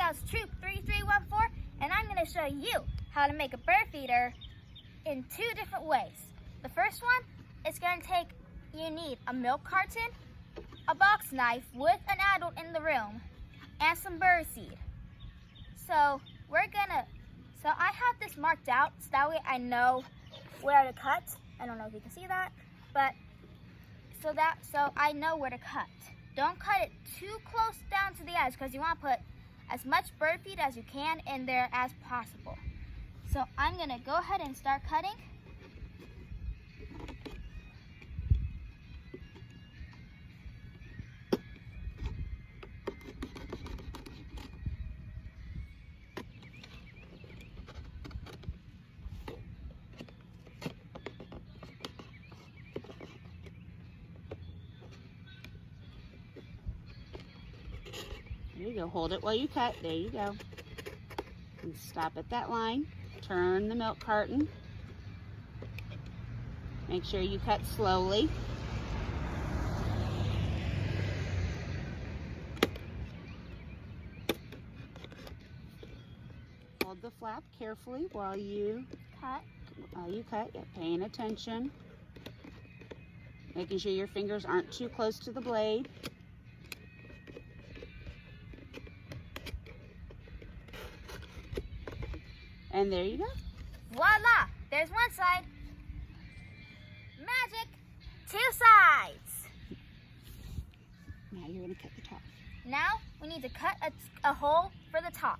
Scouts Troop 3314, and I'm going to show you how to make a bird feeder in 2 different ways. The first one is going to take, you need a milk carton, a box knife with an adult in the room, and some bird seed. So I have this marked out so that way I know where to cut. I don't know if you can see that, but so I know where to cut. Don't cut it too close down to the edge because you want to put as much bird feed as you can in there as possible. So I'm going to go ahead and start cutting. There you go. Hold it while you cut. There you go. And stop at that line. Turn the milk carton. Make sure you cut slowly. Hold the flap carefully while you cut. Yeah, paying attention. Making sure your fingers aren't too close to the blade. And there you go. Voila! There's one side. Magic! 2 sides. Now you're going to cut the top. Now we need to cut a hole for the top.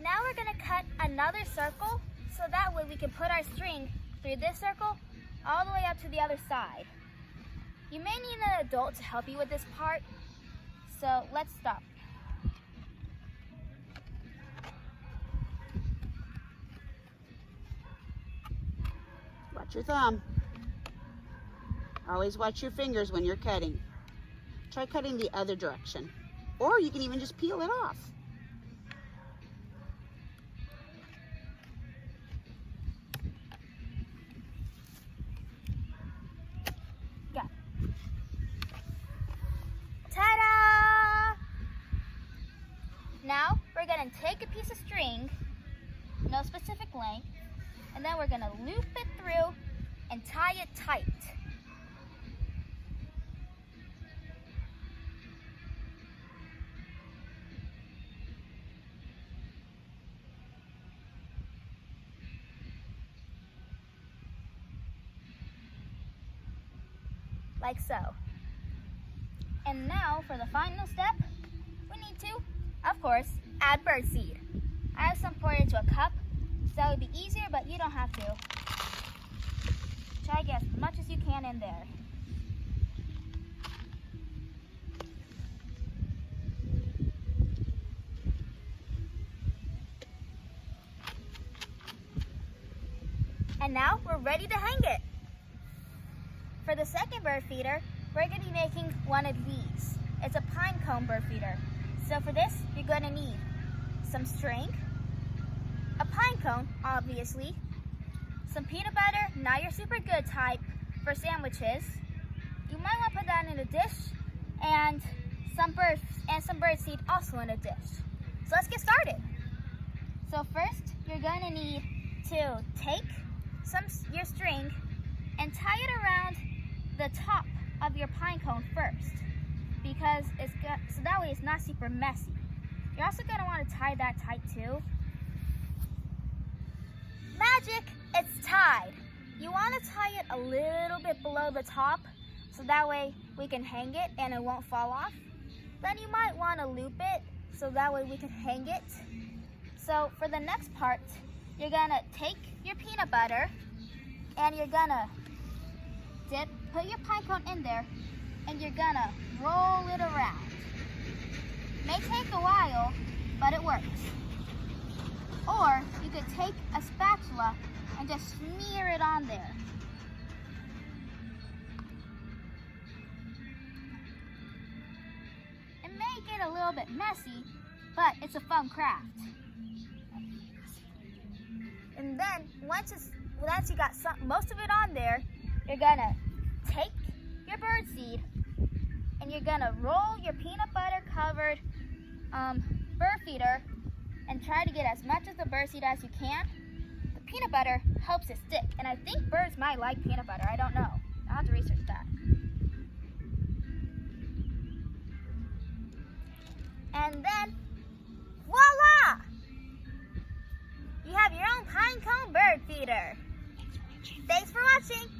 Now we're going to cut another circle so that way we can put our string through this circle all the way up to the other side. You may need an adult to help you with this part, so let's start. Watch your thumb. Always watch your fingers when you're cutting. Try cutting the other direction, or you can even just peel it off. Now we're going to take a piece of string, no specific length, and then we're going to loop it through and tie it tight. Like so. And now for the final step, we need to, of course, add bird seed. I have some poured into a cup, so that would be easier, but you don't have to. Try to get as much as you can in there. And now we're ready to hang it. For the second bird feeder, we're going to be making one of these. It's a pine cone bird feeder. So for this, you're going to need some string, a pine cone, obviously, some peanut butter, not your super good type, for sandwiches. You might want to put that in a dish, and some bird seed also in a dish. So let's get started. So first, you're going to need to take your string and tie it around the top of your pine cone first, because so that way it's not super messy. You're also going to want to tie that tight too. Magic! It's tied. You want to tie it a little bit below the top so that way we can hang it and it won't fall off. Then you might want to loop it so that way we can hang it. So for the next part, you're going to take your peanut butter and you're going to put your pine cone in there, and you're going to roll it around. May take a while, but it works. Or you could take a spatula and just smear it on there. It may get a little bit messy, but it's a fun craft. And then once you got most of it on there, you're gonna take your bird seed and you're gonna roll your peanut butter covered bird feeder and try to get as much of the bird seed as you can. The peanut butter helps it stick, and I think birds might like peanut butter. I don't know. I'll have to research that. And then, voila! You have your own pine cone bird feeder. Thanks for watching.